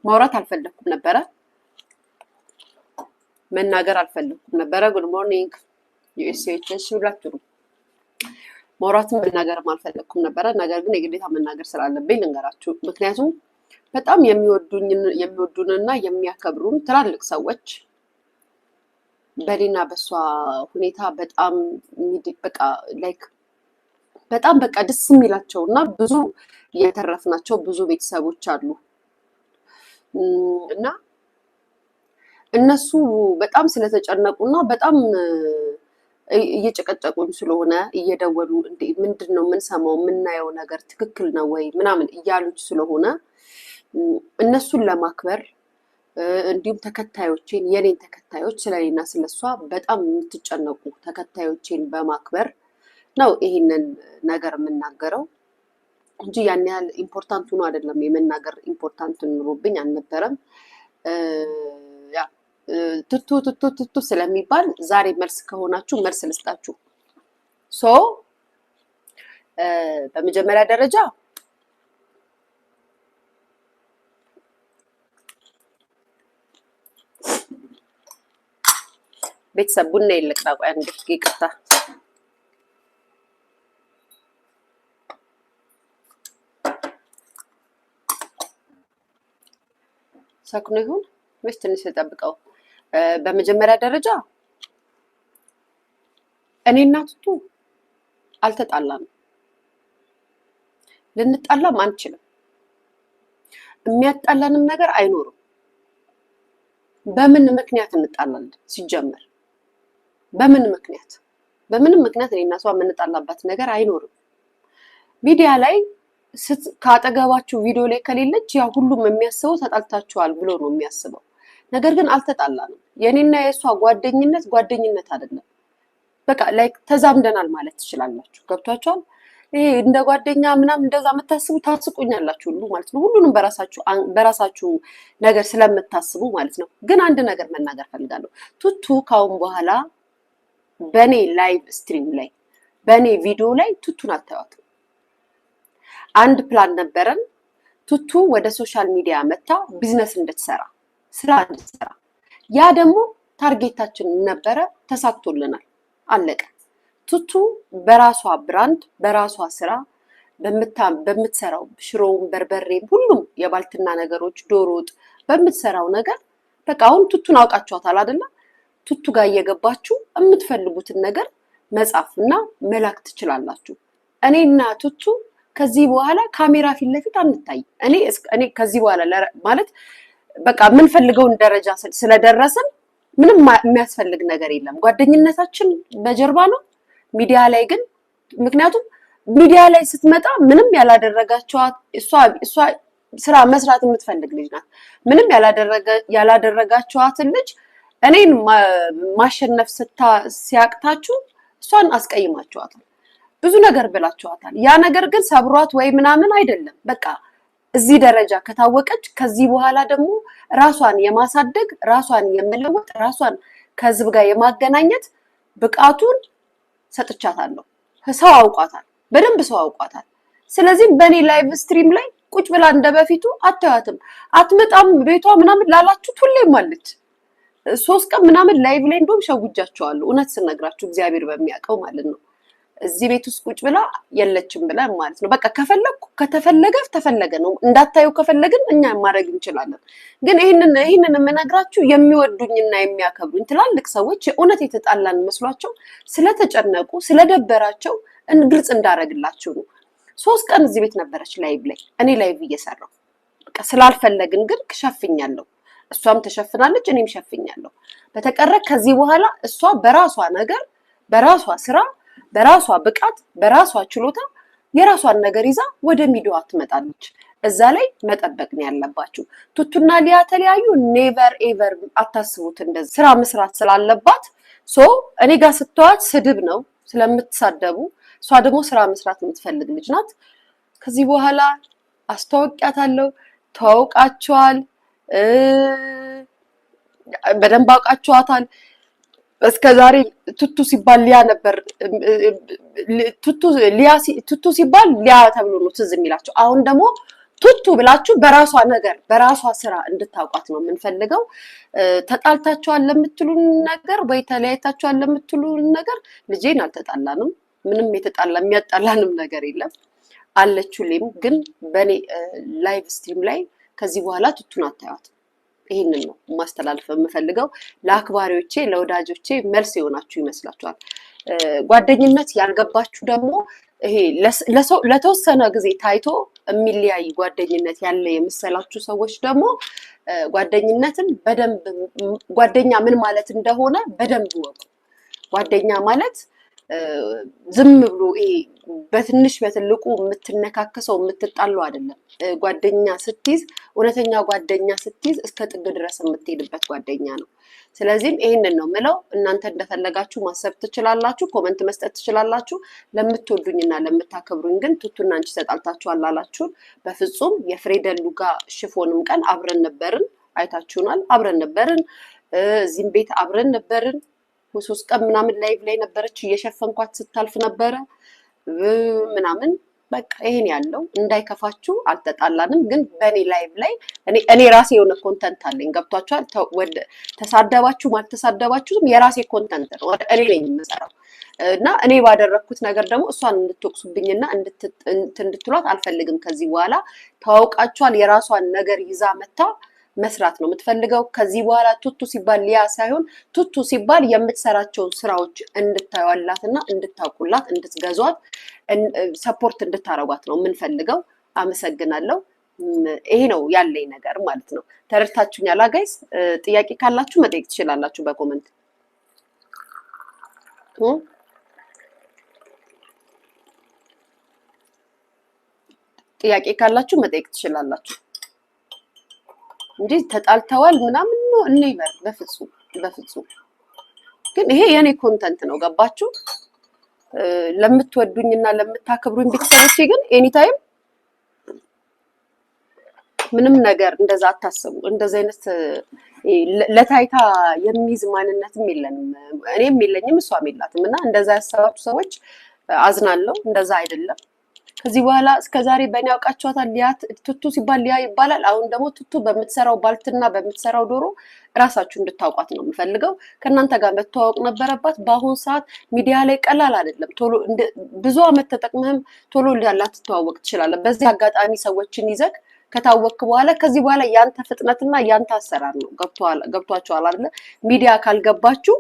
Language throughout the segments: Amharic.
ማውራት አልፈለኩም ነበረ መናገር አልፈለኩም ነበረ ጉድ ሞርኒንግ ዩኤስኤች ሁላችሁ ማውራትም መናገርም አልፈለኩም ነበረ ነገር ግን የግዴታ መናገር ስላለብኝ ልንገራችሁ ምክንያቱም በጣም የሚወዱንና የሚያከብሩን ትላልቅ ሰዎች በሌና በሷ ሁኔታ በጣም በቃ ላይክ በጣም በቃ ደስ የሚላቸውና ብዙ የተረፍናቸው ብዙ ቤተሰቦች አሉ እና እነሱ በጣም ስለተጨነቁና በጣም እየጨቀጨቁን ስለሆነ እየደወሉ እንዴ ምንድነው የምንሰማው የምናየው ነገር ትክክል ነው ወይ ምናምን እያሉች ስለሆነ እነሱን ለማክበር እንዲሁም ተከታዮቼን የኔን ተከታዮች ስለኔና ስለሷ በጣም የምትጨነቁ ተከታዮቼን በማክበር ነው ይሄንን ነገር የምናገረው እንጂ ያን ያህል ኢምፖርታንት ሆኖ አይደለም የመናገር ኢምፖርታንት ኑሮብኝ አልነበረም ያ ትቱ ስለሚባል ዛሬ መልስ ከሆናችሁ መልስ ልስጣችሁ ሶ በመጀመሪያ ደረጃ ቤተሰብ ቡና ይልቅጣ እንግዲህ ይቅርታ ሰክኖ ይሁን ወይስ ትንሽ ተጠብቀው በመጀመሪያ ደረጃ እኔና ትቱ አልተጣላንም ልንጣላም አንችልም የሚያጣላንም ነገር አይኖርም በምን ምክንያት እንጣላለን ሲጀመር በምን ምክንያት እኔና እሷ የምንጣላበት ነገር አይኖርም ሚዲያ ላይ ካጠገባችሁ ቪዲዮ ላይ ከሌለች ያ ሁሉም የሚያስበው ተጣልታችኋል ብሎ ነው የሚያስበው ነገር ግን አልተጣላንም የኔና የሷ ጓደኝነት አይደለም በቃ ላይክ ተዛምደናል ማለት ትችላላችሁ ገብቷችኋል ይሄ እንደ ጓደኛ ምናምን እንደዛ መታስቡ ታስቁኛላችሁ ሁሉ ማለት ነው ሁሉንም በራሳችሁ ነገር ስለምታስቡ ማለት ነው ግን አንድ ነገር መናገር ፈልጋለሁ ቱቱ ካሁን በኋላ በኔ ላይቭ ስትሪም ላይ በኔ ቪዲዮ ላይ ቱቱን አታዩት አንድ ፕላን ነበረን ቱቱ ወደ ሶሻል ሚዲያ መታ ቢዝነስ እንድትሰራ ስራ እንድትሰራ ያ ደግሞ ታርጌታችን ነበረ ተሳክቶልናል አለቀ ቱቱ በራሷ ብራንድ በራሷ ስራ በምትሰራው ሽሮም በርበሬም ሁሉም የባልትና ነገሮች ዶሮጥ በምትሰራው ነገር በቃ አሁን ቱቱን አውቃችኋታል አይደለ ቱቱ ጋር እየገባችሁ የምትፈልጉትን ነገር መጻፍና መላክ ትችላላችሁ እኔና ቱቱ ከዚህ በኋላ ካሜራ ፊት ለፊት አንታይ እኔ ከዚህ በኋላ ማለት በቃ ምን ፈልገውን ደረጃ ስለደረሰን ምንም የሚያስፈልግ ነገር የለም ጓደኝነታችን በጀርባ ነው ሚዲያ ላይ ግን ምክንያቱም ሚዲያ ላይ ስትመጣ ምንም ያላደረጋችኋት እሷ ስራ መስራት የምትፈልግ ልጅ ናት ምንም ያላደረጋችኋት ልጅ እኔን ማሸነፍ ሲያቅታችሁ እሷን አስቀይማችኋታል ብዙ ነገር ብላችኋታል ያ ነገር ግን ሰብሯት ወይ ምናምን አይደለም በቃ እዚህ ደረጃ ከታወቀች ከዚህ በኋላ ደግሞ ራሷን የማሳደግ ራሷን የመለወጥ ራሷን ከህዝብ ጋር የማገናኘት ብቃቱን ሰጥቻታለሁ ሰው አውቋታል በደንብ ሰው አውቋታል ስለዚህ በኔ ላይቭ ስትሪም ላይ ቁጭ ብላ እንደበፊቱ አታያትም አትመጣም ቤቷ ምናምን ላላችሁት ሁሌም አለች 3 ቀን ምናምን ላይቭ ላይ እንደውም ሸውጃቸዋለሁ እውነት ስነግራችሁ እግዚአብሔር በሚያውቀው ማለት ነው እዚህ ቤት ውስጥ ቁጭ ብላ የለችም ብላ ማለት ነው በቃ ከተፈለገ ነው እንዳታዩ ከፈለግን እኛ ማድረግ እንችላለን ግን ይሄንን የምነግራችሁ የሚወዱኝና የሚያከብሩኝ ትላልቅ ሰዎች የእውነት የተጣላን መስሏቸው ስለተጨነቁ ስለደበራቸው ግልጽ እንዳረግላችሁ ነው 3 ቀን እዚህ ቤት ነበረች ላይቭ ላይ እኔ ላይቭ እየሰራሁ በቃ ስላልፈለግን ግን ከሸፍኛለሁ እሷም ተሸፍናለች እኔም ሸፍኛለሁ በተቀረ ከዚህ በኋላ እሷ በራሷ ነገር በራሷ ስራ በራሷ ብቃት በራሷ ችሎታ የራሷን ነገር ይዛ ወደ ሚዲያው ትመጣለች እዛ ላይ መጠበቅ ነው ያለባችሁ ቱቱና ሊያ ተለያዩ ኔቨር ኤቨር አታስቡት እንደዚህ ስራ መስራት ስላለባት እኔ ጋር ስትዋት ስድብ ነው ስለምትሳደቡ እሷ ደግሞ ስራ መስራት የምትፈልግ ልጅ ናት ከዚህ በኋላ አስተዋውቂያታለሁ ተዋውቃችኋል በደንብ አውቃችኋታል እስከዛሬ ቱቱ ሲባል ሊያ ነበር ቱቱ ሲባል ሊያ ተብሎ ነው ትዝ የሚላቸው አሁን ደግሞ ቱቱ ብላችሁ በራሷ ነገር በራሷ ስራ እንድታውቋት ነው የምንፈልገው። ተጣልታችኋል ለምትሉን ነገር ወይ ተለያይታችኋል ለምትሉን ነገር ልጄን አልተጣላንም። ምንም የሚያጣላንም ነገር የለም አለችሁልኝ። ግን በኔ ላይቭ ስትሪም ላይ ከዚህ በኋላ ቱቱን አታዩት። ይሄንን ነው ማስተላለፍ የምፈልገው። ለአክባሪዎቼ ለወዳጆቼ መልስ የሆናችሁ ይመስላችኋል። ጓደኝነት ያልገባችሁ ደግሞ ይሄ ለተወሰነ ጊዜ ታይቶ የሚለያይ ጓደኝነት ያለ የመሰላችሁ ሰዎች ደግሞ ጓደኝነትን በደንብ ጓደኛ ምን ማለት እንደሆነ በደንብ ወቁ። ጓደኛ ማለት ዝም ብሎ ይሄ በትንሽ በትልቁ የምትነካከሰው የምትጣለው አይደለም። ጓደኛ ስትይዝ እውነተኛ ጓደኛ ስትይዝ እስከ ጥግ ድረስ የምትሄድበት ጓደኛ ነው። ስለዚህም ይሄንን ነው ምለው። እናንተ እንደፈለጋችሁ ማሰብ ትችላላችሁ፣ ኮመንት መስጠት ትችላላችሁ። ለምትወዱኝና ለምታከብሩኝ ግን ቱቱና አንቺ ተጣልታችኋል አላችሁን? በፍጹም የፍሬደሉ ጋር ሽፎንም ቀን አብረን ነበርን፣ አይታችሁናል። አብረን ነበርን፣ እዚህም ቤት አብረን ነበርን። 3 ቀን ምናምን ላይቭ ላይ ነበረች፣ እየሸፈንኳት ስታልፍ ነበረ ምናምን። በቃ ይሄን ያለው እንዳይከፋችሁ፣ አልተጣላንም። ግን በእኔ ላይቭ ላይ እኔ ራሴ የሆነ ኮንተንት አለኝ። ገብቷችኋል? ተሳደባችሁም አልተሳደባችሁም የራሴ ኮንተንት ነው፣ እኔ ነኝ የምሰራው። እና እኔ ባደረግኩት ነገር ደግሞ እሷን እንድትወቅሱብኝና እንድትሏት አልፈልግም። ከዚህ በኋላ ተዋውቃችኋል። የራሷን ነገር ይዛ መታ መስራት ነው የምትፈልገው። ከዚህ በኋላ ቱቱ ሲባል ሊያ ሳይሆን ቱቱ ሲባል የምትሰራቸውን ስራዎች እንድታዩላትና እንድታውቁላት፣ እንድትገዟት፣ ሰፖርት እንድታረጓት ነው የምንፈልገው። አመሰግናለሁ። ይሄ ነው ያለኝ ነገር ማለት ነው። ተረድታችሁኛል ጋይስ? ጥያቄ ካላችሁ መጠየቅ ትችላላችሁ በኮመንት። ጥያቄ ካላችሁ መጠየቅ ትችላላችሁ እንጂ ተጣልተዋል ምናምን ነው እኔ ይበር በፍጹም። ግን ይሄ የኔ ኮንተንት ነው። ገባችሁ? ለምትወዱኝና ለምታከብሩኝ ቤተሰቦቼ ግን ኤኒ ታይም ምንም ነገር እንደዛ አታስቡ። እንደዚህ አይነት ለታይታ የሚይዝ ማንነትም የለንም፣ እኔም የለኝም እሷም የላትም። እና እንደዛ ያሰባችሁ ሰዎች አዝናለሁ። እንደዛ አይደለም። ከዚህ በኋላ እስከዛሬ በእኔ ያውቃችኋታል። ሊያ ቱቱ ሲባል ሊያ ይባላል። አሁን ደግሞ ቱቱ በምትሰራው ባልትና በምትሰራው ዶሮ እራሳችሁ እንድታውቋት ነው የምፈልገው። ከእናንተ ጋር መተዋወቅ ነበረባት። በአሁኑ ሰዓት ሚዲያ ላይ ቀላል አይደለም። ቶሎ ብዙ አመት ተጠቅመህም ቶሎ ላትተዋወቅ ትችላለህ። በዚህ አጋጣሚ ሰዎችን ይዘህ ከታወቅክ በኋላ ከዚህ በኋላ ያንተ ፍጥነትና ያንተ አሰራር ነው። ገብቷችኋል አይደለ? ሚዲያ ካልገባችሁ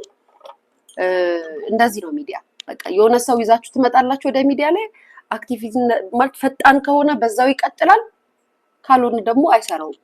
እንደዚህ ነው ሚዲያ። በቃ የሆነ ሰው ይዛችሁ ትመጣላችሁ ወደ ሚዲያ ላይ። አክቲቪቲ ማለት ፈጣን ከሆነ በዛው ይቀጥላል፣ ካልሆነ ደግሞ አይሰራውም።